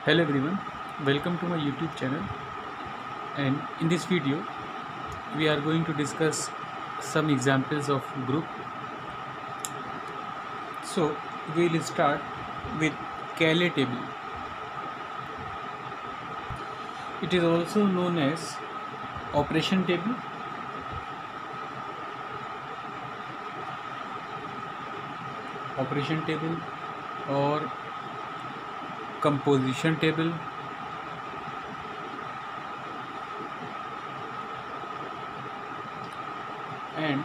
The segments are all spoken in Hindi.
Hello everyone, welcome to my YouTube channel, and in this video we are going to discuss some examples of group. So we will start with Cayley table. It is also known as operation table, or composition table, and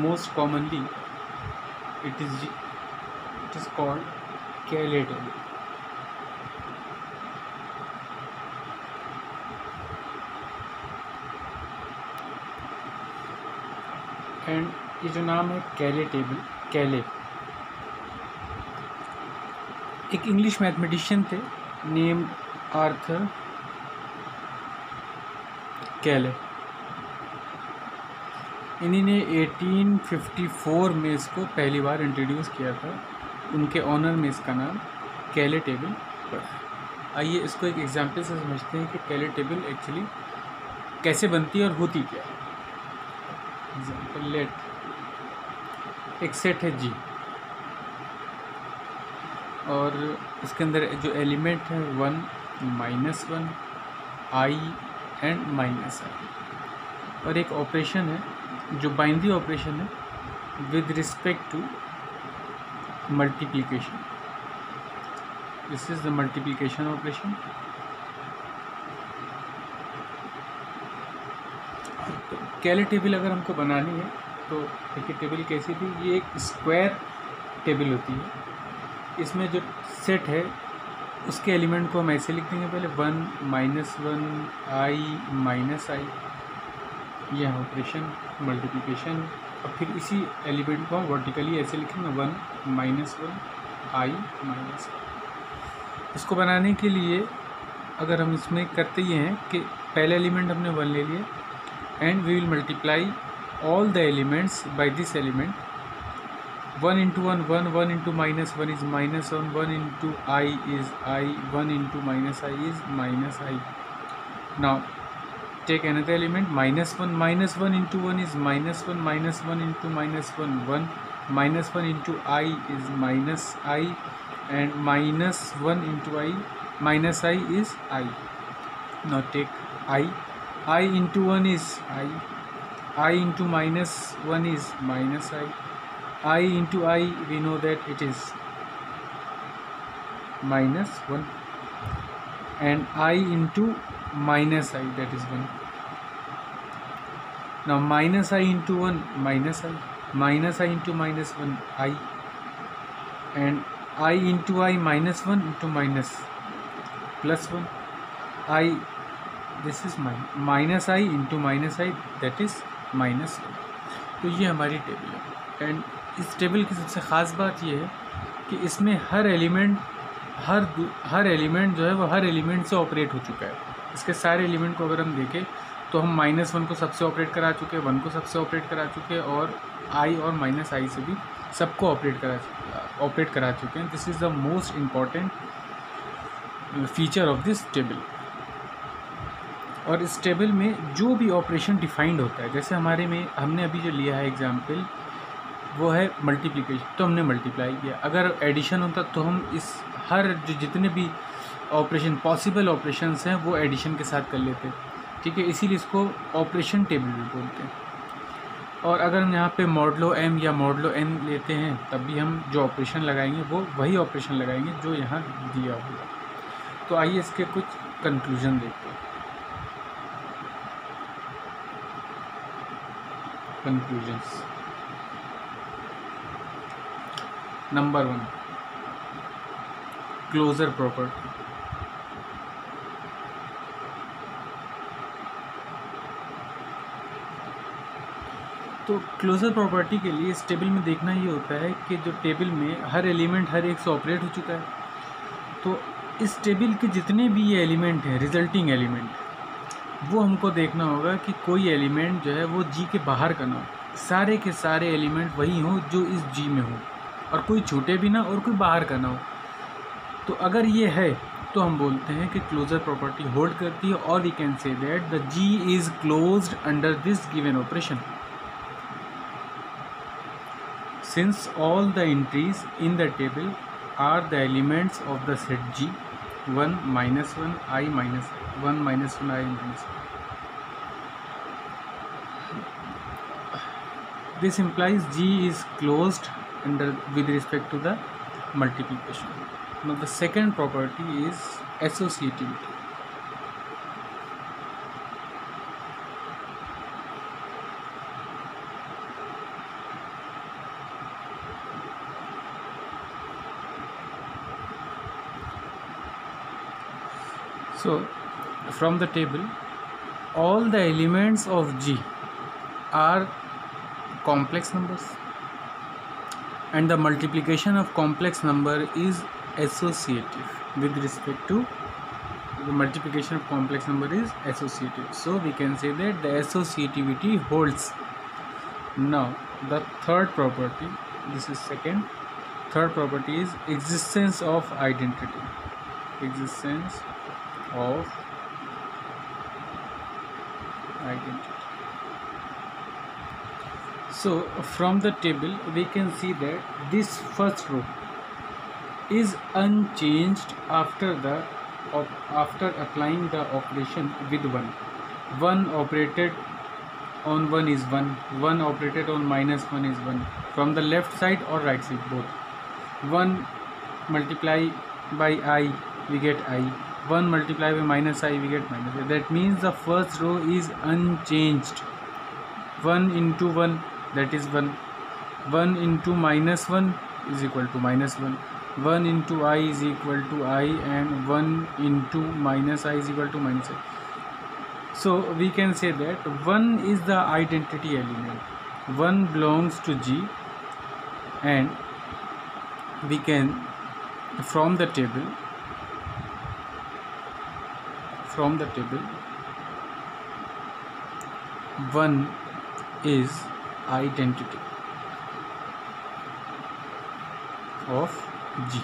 most commonly it is called Cayley table. And ये जो नाम है कैले टेबल, कैले एक इंग्लिश मैथमेटिशियन थे नेम आर्थर कैले। इन्हीं ने 1854 में इसको पहली बार इंट्रोड्यूस किया था। उनके ऑनर में इसका नाम कैले टेबल पड़ा। आइए इसको एक एग्जांपल से समझते हैं कि कैले टेबल एक्चुअली कैसे बनती है और होती क्या है। एग्जाम्पल लेट एक सेट है जी, और इसके अंदर जो एलिमेंट है 1, -1, i एंड -i, और एक ऑपरेशन है जो बाइनरी ऑपरेशन है with respect to multiplication. This is the multiplication operation. तो कैले टेबल अगर हमको बनानी है तो देखिए टेबल कैसी थी। ये एक स्क्वायर टेबल होती है। इसमें जो सेट है उसके एलिमेंट को हम ऐसे लिख देंगे, पहले 1, -1, i, -i, यह ऑपरेशन मल्टीप्लिकेशन। और फिर इसी एलिमेंट को हम वर्टिकली ऐसे लिखेंगे 1, -1, i, -i। इसको बनाने के लिए अगर हम इसमें करते ये हैं कि पहले एलिमेंट हमने 1 ले लिए, and we will multiply all the elements by this element। 1 into 1, 1, 1 into -1 is -1, 1 into I is I, 1 into -i is -i। Now take another element -1, -1 into 1 is -1, -1 into -1, 1, -1 into I is -i, and -1 into I, -i is I। Now take I into 1 is I into -1 is -i into I, we know that it is -1, and I into -i, that is 1. Now -i into 1 -i, -i into -1 I, and I into I -1 into +1 I, this is -i into -i, that is -1। तो ये हमारी टेबल है। एंड इस टेबल की सबसे ख़ास बात ये है कि इसमें हर एलिमेंट जो है वो हर एलिमेंट से ऑपरेट हो चुका है। इसके सारे एलिमेंट को अगर हम देखें तो हम -1 को सबसे ऑपरेट करा चुके हैं, 1 को सबसे ऑपरेट करा चुके हैं, और i और -i से भी सबको ऑपरेट करा चुके हैं। This is the most important feature of this table. और इस टेबल में जो भी ऑपरेशन डिफाइंड होता है, जैसे हमने अभी जो लिया है एग्जांपल वो है मल्टीप्लिकेशन, तो हमने मल्टीप्लाई किया। अगर एडिशन होता तो हम इस जितने भी पॉसिबल ऑपरेशंस हैं वो एडिशन के साथ कर लेते, ठीक है। इसीलिए इसको ऑपरेशन टेबल भी बोलते हैं। और अगर हम यहाँ पे मॉडलो m या मॉडलो n लेते हैं तब भी हम जो ऑपरेशन लगाएंगे वो वही ऑपरेशन लगाएंगे जो यहाँ दिया होगा। तो आइए इसके कुछ कंक्लूजन देखते हैं। Conclusions। Number 1, closure property. तो क्लोजर प्रॉपर्टी के लिए इस टेबल में देखना ये होता है कि जो टेबल में हर एलिमेंट हर एक से ऑपरेट हो चुका है। तो इस टेबल के जितने भी ये एलिमेंट हैं, रिजल्टिंग एलिमेंट, वो हमको देखना होगा कि कोई एलिमेंट जो है वो जी के बाहर का ना हो। सारे के सारे एलिमेंट वही हों जो इस जी में हो, और कोई छूटे भी ना और कोई बाहर का ना हो। तो अगर ये है तो हम बोलते हैं कि क्लोजर प्रॉपर्टी होल्ड करती है, और we can say that the G is closed under this given operation since all the entries in the table are the elements of the set G 1 -1 I minus 1 -1 I minus 1. This implies G is closed under with respect to the multiplication. Now the second property is associativity. So from the table, all the elements of G are complex numbers, and the multiplication of complex number is associative with respect to the multiplication of complex number is associative. So we can say that the associativity holds. Now the third property, this is second. Third property is existence of identity. Existence of identity. So from the table we can see that this first row is unchanged after applying the operation with 1. 1 operated on 1 is 1, 1 operated on -1 is 1, from the left side or right side both. 1 multiply by I we get I, 1 multiply by minus I we get minus I. That means the first row is unchanged. 1 into 1, that is 1. 1 into -1 is equal to -1. 1 into I is equal to I, and 1 into minus I is equal to minus I. So we can say that 1 is the identity element. 1 belongs to G, and we can from the table 1 is identity of G.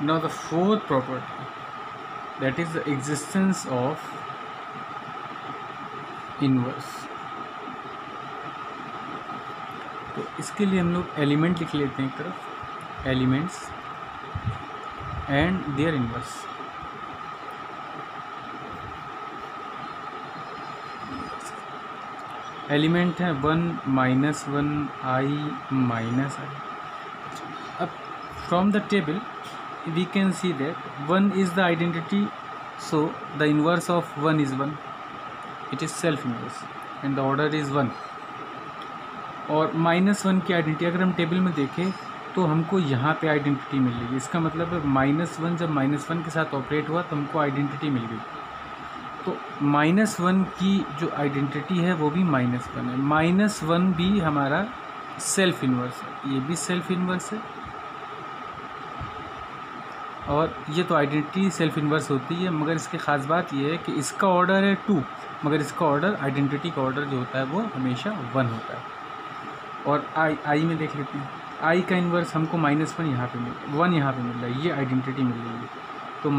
Now the fourth property, that is the existence of inverse. तो इसके लिए हम लोग एलिमेंट लिख लेते हैं एक तरफ, elements and their inverse. Element है 1 -1 I minus I. अब from the table we can see that 1 is the identity, so the inverse of 1 is 1. It is self inverse and the order is 1. और -1 की आइडेंटिटी अगर हम टेबल में देखें तो हमको यहाँ पे आइडेंटिटी मिल रही है. इसका मतलब है -1 जब -1 के साथ ऑपरेट हुआ तो हमको आइडेंटिटी मिल गई. तो -1 की जो आइडेंटिटी है वो भी -1 है. -1 भी हमारा सेल्फ इन्वर्स है, ये भी सेल्फ इन्वर्स है, और ये तो आइडेंटिटी सेल्फ इन्वर्स होती है. मगर इसकी ख़ास बात ये है कि इसका ऑर्डर है 2, मगर इसका ऑर्डर आइडेंटिटी का ऑर्डर जो होता है वो हमेशा 1 होता है. और आई में देख लेते हैं, आई का इन्वर्स हमको -1 यहाँ पे मिल 1 यहाँ पे मिल रहा है, ये आइडेंटिटी मिल रही है. तो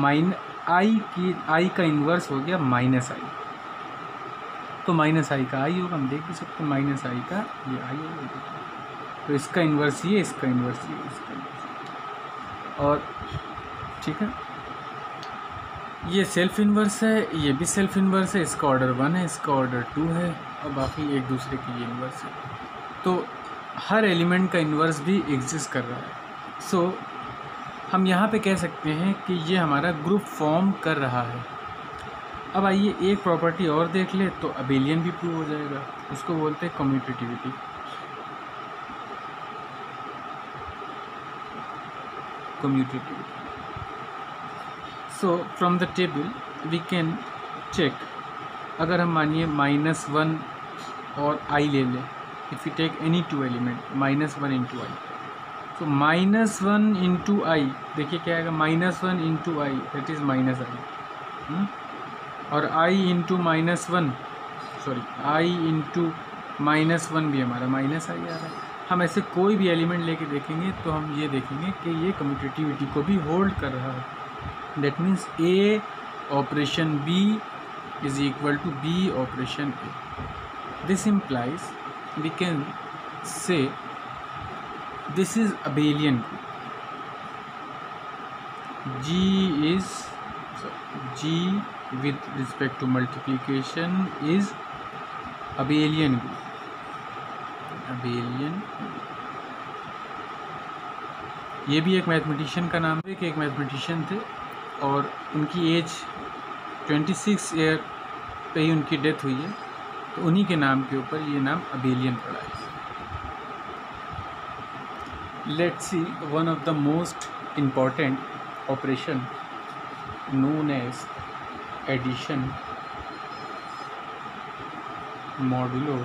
आई का इन्वर्स हो गया -I, तो -I का आई होगा, हम देख भी सकते हैं -I का ये आई होगा. तो इसका इन्वर्स ये, इसका इन्वर्स ये, इसका इन्वर्स. और ठीक है, ये सेल्फ इन्वर्स है, ये भी सेल्फ इन्वर्स है. इसका ऑर्डर 1 है, इसका ऑर्डर 2 है, और बाकी एक दूसरे की ये इन्वर्स है. तो हर एलिमेंट का इन्वर्स भी एग्जिस्ट कर रहा है. सो हम यहाँ पे कह सकते हैं कि ये हमारा ग्रुप फॉर्म कर रहा है. अब आइए एक प्रॉपर्टी और देख ले तो अबेलियन भी प्रूव हो जाएगा. उसको बोलते हैं commutativity. So from the table we can check. अगर हम मानिए -1 और I ले लें, if you take any 2 element -1 into I, तो -1 इंटू I देखिए क्या आएगा, -1 into I that is -I, और I into -1 sorry I into -1 भी हमारा -I आ रहा है. हम ऐसे कोई भी एलिमेंट लेके देखेंगे तो हम ये देखेंगे कि ये कम्यूटेटिविटी को भी होल्ड कर रहा है. That means A operation B is equal to B operation A. This implies we can say this is abelian group. G with respect to multiplication is abelian group. abelian, ये भी एक मैथमेटिशियन का नाम है कि एक मैथमेटिशियन थे और उनकी एज 26 ईयर पे ही उनकी डेथ हुई है, तो उन्हीं के नाम के ऊपर ये नाम abelian पड़ा है. Let's see one of the most important operation known as addition modulo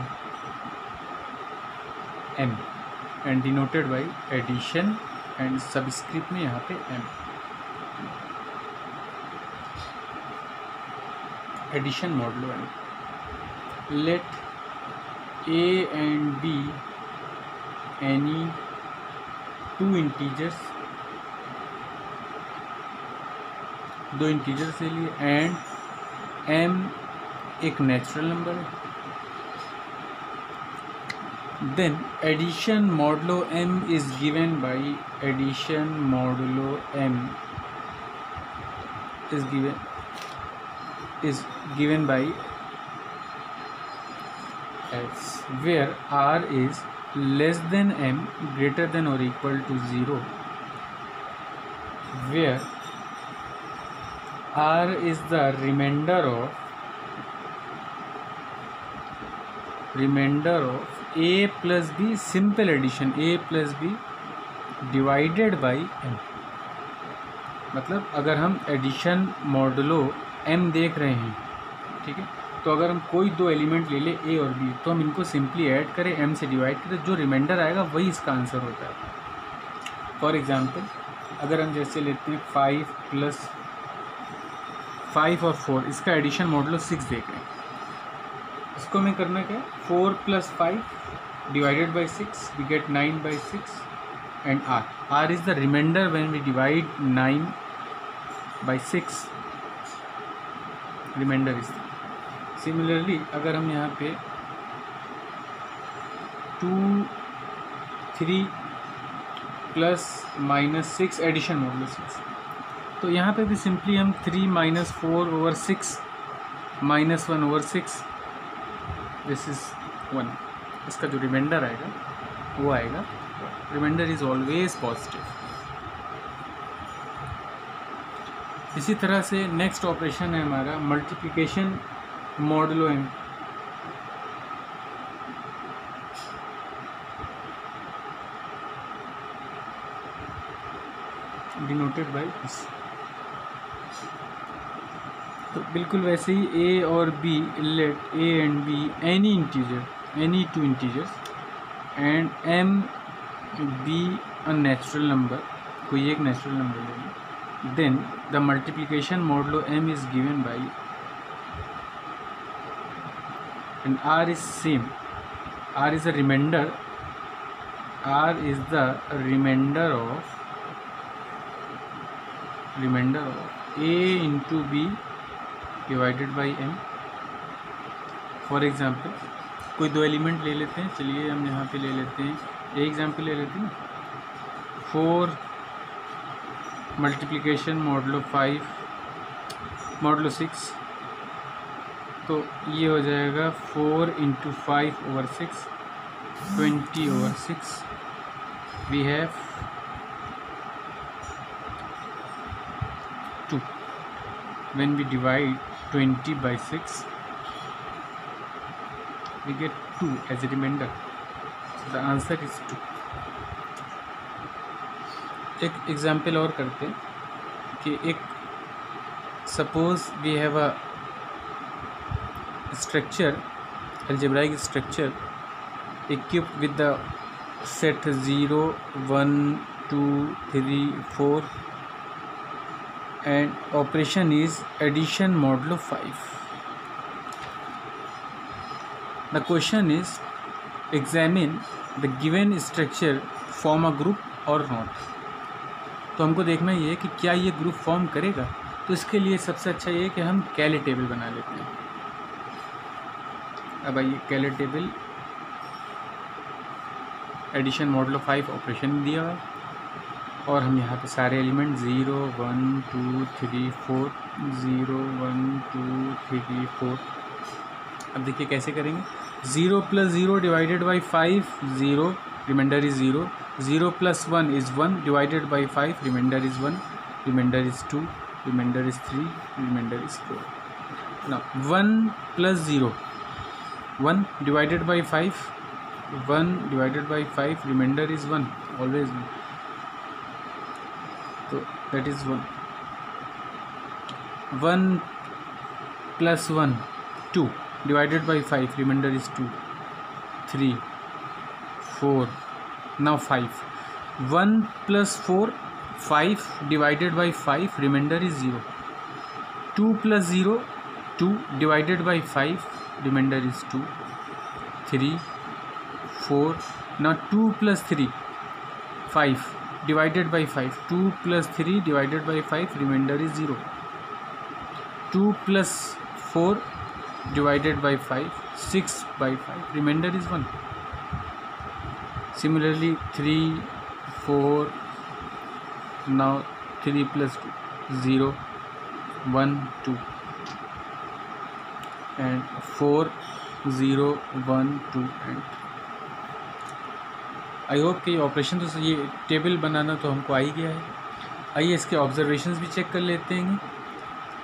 m and denoted by addition and subscript में यहाँ पे m. Addition modulo m. Let a and b any two integers, दो इंटीजर्स ले लिए, एंड m एक नेचुरल नंबर है. Then addition modulo m is given by addition modulo m is given by s, where r is less than m, greater than or equal to 0, where r is the remainder of a plus b, simple addition a plus b divided by m. मतलब अगर हम एडिशन मॉडुलो m देख रहे हैं, ठीक है, तो अगर हम कोई दो एलिमेंट ले ले a और b, तो हम इनको सिंपली ऐड करें, m से डिवाइड करें, जो रिमाइंडर आएगा वही इसका आंसर होता है. फॉर एग्जांपल अगर हम जैसे लेते हैं 5 प्लस 5 और 4, इसका एडिशन मॉडुलो 6 देख रहे हैं. इसको हमें करना क्या है, 4 plus 5 divided by 6, we get 9 by 6, and r is the remainder when we divide 9 by 6, remainder is there. Similarly अगर हम यहाँ पे 2 3 प्लस माइनस 6 एडिशन मॉडुलो 6, तो यहाँ पे भी सिंपली हम 3 minus 4 over 6 minus 1 over 6, this is 1. इसका जो रिमाइंडर आएगा वो आएगा, रिमाइंडर इज ऑलवेज पॉजिटिव. इसी तरह से नेक्स्ट ऑपरेशन है हमारा multiplication modulo m. Denoted by this. तो बिल्कुल वैसे ही a और b, let a and b any integer, any two integers, and m be a natural number, कोई एक नेचुरल नंबर लेंगे, then the multiplication modulo m is given by, and r is same, r is a remainder, r is the remainder of a into b divided by m. For example कोई दो एलिमेंट ले लेते हैं, चलिए हम यहाँ पे ले लेते हैं, एक एग्जाम्पल ले लेते हैं 4 मल्टीप्लिकेशन मॉडुलो 5 मॉडुलो 6, तो ये हो जाएगा 4 into 5 over 6, 20 over 6. We have 2. When we divide 20 by 6, we get 2 as a remainder, so the answer is 2. एक एग्जाम्पल और करते हैं कि एक suppose we have a structure, algebraic structure equipped with the set 0 1 2 3 4, and operation is addition modulo 5. The question is, examine the given structure form a group or not. तो हमको देखना ये है कि क्या ये ग्रुप फॉर्म करेगा। तो इसके लिए सबसे अच्छा ये है कि हम कैले टेबल बना लेते हैं। अब आइए कैले टेबल, एडिशन मॉडुलो 5 ऑपरेशन दिया हुआ है और हम यहाँ पे सारे एलिमेंट 0 1 2 3 4 0 1 2 3 4। अब देखिए कैसे करेंगे। 0 + 0 divided by 5 0, remainder is 0। 0 + 1 is 1 divided by 5, remainder is 1, remainder is 2, remainder is 3, remainder is 4। Now 1 + 0, 1 divided by 5, 1 divided by 5, remainder is 1, always 1, तो that is 1। 1 + 1 2 divided by 5, remainder is 2, 3, 4, now 5, 1 + 4 5 divided by 5, remainder is 0, 2 + 0 2 divided by 5, remainder is 2, 3, 4, now 2 + 3 5 divided by 5, 2 + 3 divided by 5, remainder is 0, 2 + 4 divided by 5, 6 by 5, remainder is 1. Similarly 3, 4, now 3 + 2 0, 1 2, and 4 0 1 2 and I hope कि ऑपरेशन तो ये टेबल बनाना तो हमको आ ही गया है। आइए इसके ऑब्जर्वेशंस भी चेक कर लेते हैं।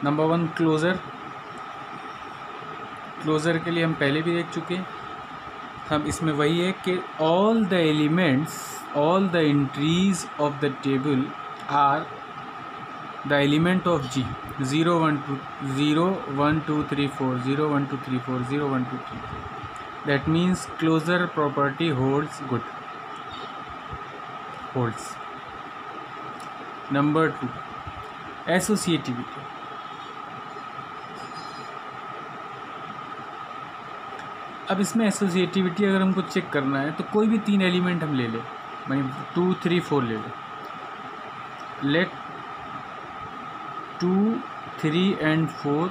नंबर 1 क्लोज़र के लिए हम पहले भी देख चुके हैं। हम इसमें वही है कि all the entries of the table are the element of G, 0 1 2 0 1 2 3 4 0 1 2 3 4 0 1 2 3 4। That means closure property holds good, holds. नंबर 2 एसोसिएटिविटी। अब इसमें एसोसिएटिविटी अगर हमको चेक करना है तो कोई भी 3 एलिमेंट हम ले लें, मानी 2 3 4 ले लें। Let 2 3 and 4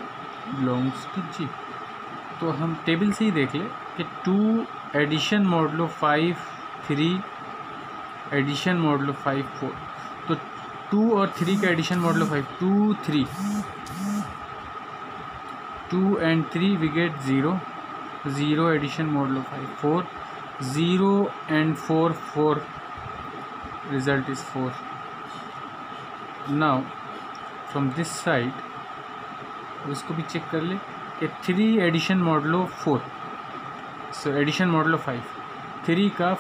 belongs to G। तो हम टेबल से ही देख लें कि 2 एडिशन मॉडुलो 5 3 एडिशन मॉडुलो 5 4, तो 2 और 3 का addition modulo 5 2 3, 2 and 3 we get 0, 0 addition modulo 5 4, 0 and 4 4, result is 4. Now from this side उसको भी चेक कर ले कि 3 addition modulo 4, so addition modulo 5, 3 का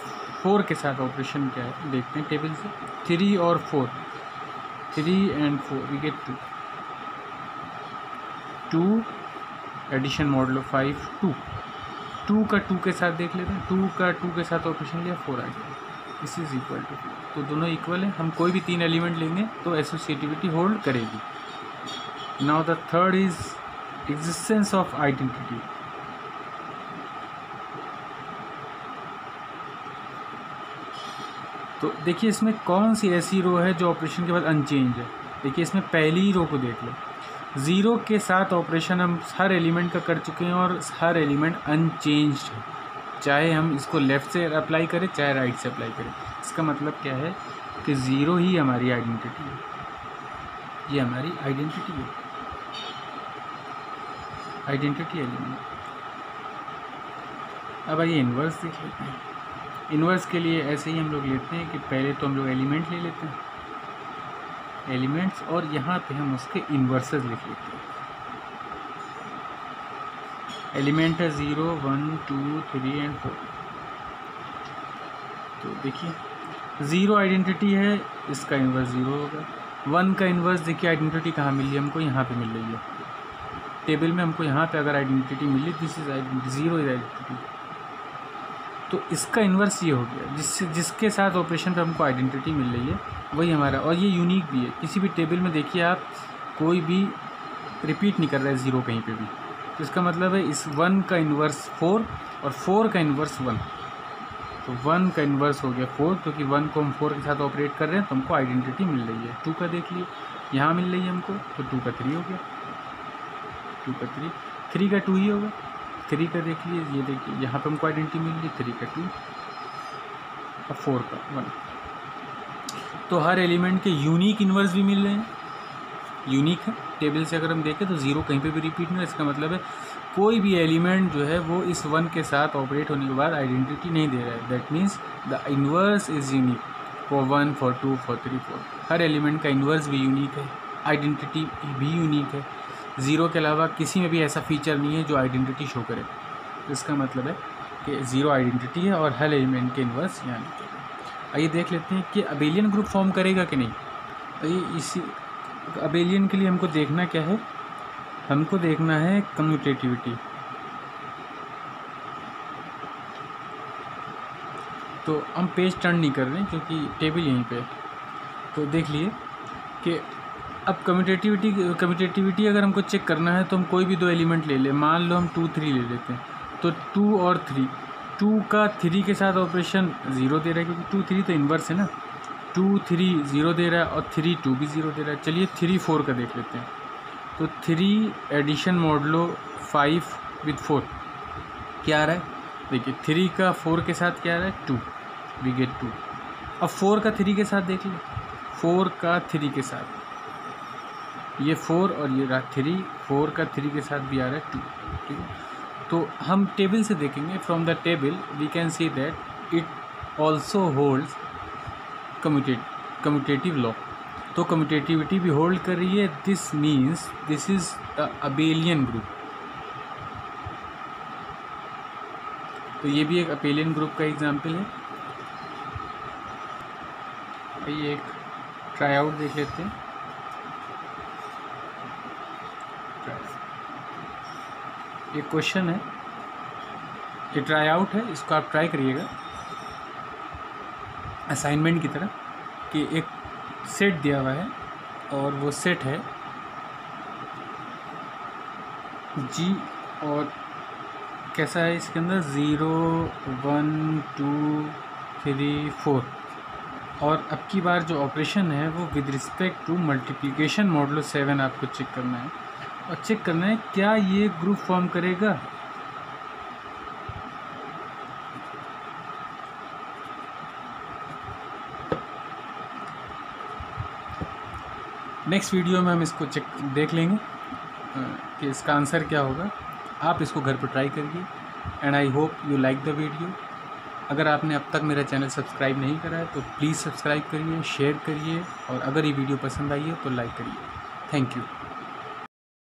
4 के साथ ऑपरेशन क्या है देखते हैं टेबल से। 3 और 4, 3 and 4 we get 2, 2 addition modulo 5 2, 2 का 2 के साथ देख लेते हैं, 2 का 2 के साथ ऑपरेशन लिया 4 आ गया, दिस इज इक्वल टू 2। तो दोनों इक्वल है। हम कोई भी 3 एलिमेंट लेंगे तो एसोसिएटिविटी होल्ड करेगी। Now the third is existence of identity. तो देखिए इसमें कौन सी ऐसी रो है जो ऑपरेशन के बाद अनचेंज है। देखिए इसमें पहली ही रो को देख लो, 0 के साथ ऑपरेशन हम हर एलिमेंट का कर चुके हैं और हर एलिमेंट अनचेंज्ड है, चाहे हम इसको लेफ़्ट से अप्लाई करें चाहे राइट से अप्लाई करें। इसका मतलब क्या है कि 0 ही हमारी आइडेंटिटी है, ये हमारी आइडेंटिटी है, आइडेंटिटी एलिमेंट। अब आइए इन्वर्स देख लेते हैं। इन्वर्स के लिए ऐसे ही हम लोग लेते हैं कि पहले तो हम लोग एलिमेंट ले लेते हैं, एलिमेंट्स, और यहाँ पे हम उसके इन्वर्सेस लिख लेते हैं। एलिमेंट है 0 1 2 3 and 4। तो देखिए 0 आइडेंटिटी है, इसका इन्वर्स 0 होगा। 1 का इन्वर्स देखिए आइडेंटिटी कहाँ मिल रही है हमको, यहाँ पे मिल रही है टेबल में। हमको यहाँ पे अगर आइडेंटिटी मिली, this is identity, 0 is identity, तो इसका इन्वर्स ये हो गया, जिसके साथ ऑपरेशन पे हमको आइडेंटिटी मिल रही है वही हमारा। और ये यूनिक भी है, किसी भी टेबल में देखिए आप कोई भी रिपीट नहीं कर रहा है 0 कहीं पे भी। तो इसका मतलब है इस 1 का इन्वर्स 4 और 4 का इन्वर्स 1, तो 1 का इन्वर्स हो गया 4, क्योंकि 1 को हम 4 के साथ ऑपरेट कर रहे हैं तो हमको आइडेंटिटी मिल रही है। 2 का देख लिए, यहाँ मिल रही है हमको, तो 2 का 3 हो गया, 2 का 3, 3 का 2 ही होगा। 3 का देख लिए, ये देखिए यहाँ पे हमको आइडेंटिटी मिल रही है 3 का 2 और 4 का 1। तो हर एलिमेंट के यूनिक इन्वर्स भी मिल रहे हैं, यूनिक है। टेबल से अगर हम देखें तो 0 कहीं पे भी रिपीट नहीं है, इसका मतलब है कोई भी एलिमेंट जो है वो इस 1 के साथ ऑपरेट होने के बाद आइडेंटिटी नहीं दे रहा है। That means the inverse is unique for 1, for 2, for 3, 4। Her element का इन्वर्स भी यूनिक है, आइडेंटिटी भी यूनिक है। 0 के अलावा किसी में भी ऐसा फीचर नहीं है जो आइडेंटिटी शो करे। इसका मतलब है कि 0 आइडेंटिटी है और हर एलिमेंट के इन्वर्स यूनिक है। आइए देख लेते हैं कि अबेलियन ग्रुप फॉर्म करेगा कि नहीं। आइए इसी अबेलियन के लिए हमको देखना क्या है, हमको देखना है कम्यूटेटिविटी। तो हम पेज टर्न नहीं कर रहे हैं क्योंकि टेबल यहीं पे है। तो देख लिए कि अब कम्यूटेटिविटी अगर हमको चेक करना है तो हम कोई भी 2 एलिमेंट ले लें। मान लो हम 2, 3 ले लेते हैं, तो 2 और 3, 2 का 3 के साथ ऑपरेशन 0 दे रहा है, क्योंकि 2, 3 तो इन्वर्स है ना। 2, 3 0 दे रहा है और 3, 2 भी 0 दे रहा है। चलिए 3, 4 का देख लेते हैं। तो 3 एडिशन मॉडलो 5 विद 4 क्या आ रहा है, देखिए 3 का 4 के साथ क्या आ रहा है 2, वी गेट 2। अब 4 का 3 के साथ देख लें, 4 का 3 के साथ ये 4 और ये रहा 3, 4 का 3 के साथ भी आ रहा है 2, ठीक है। तो हम टेबल से देखेंगे, from the table we can see that it also holds commutative law. तो कम्यूटेटिविटी भी होल्ड कर रही है। This means this is a abelian group. तो ये भी एक अबेलियन ग्रुप का एग्जाम्पल है। ये एक ट्राई आउट देख लेते हैं। ये क्वेश्चन है, ये ट्राई आउट है, इसको आप ट्राई करिएगा असाइनमेंट की तरह। कि एक सेट दिया हुआ है और वो सेट है जी, और कैसा है इसके अंदर 0, 1, 2, 3, 4। और अब की बार जो ऑपरेशन है वो with respect to multiplication modulo 7 आपको चेक करना है, और चेक करना है क्या ये ग्रुप फॉर्म करेगा। नेक्स्ट वीडियो में हम इसको देख लेंगे कि इसका आंसर क्या होगा। आप इसको घर पर ट्राई करिए and I hope you like the video. अगर आपने अब तक मेरा चैनल सब्सक्राइब नहीं करा है तो प्लीज़ सब्सक्राइब करिए, शेयर करिए, और अगर ये वीडियो पसंद आई है तो लाइक करिए। Thank you.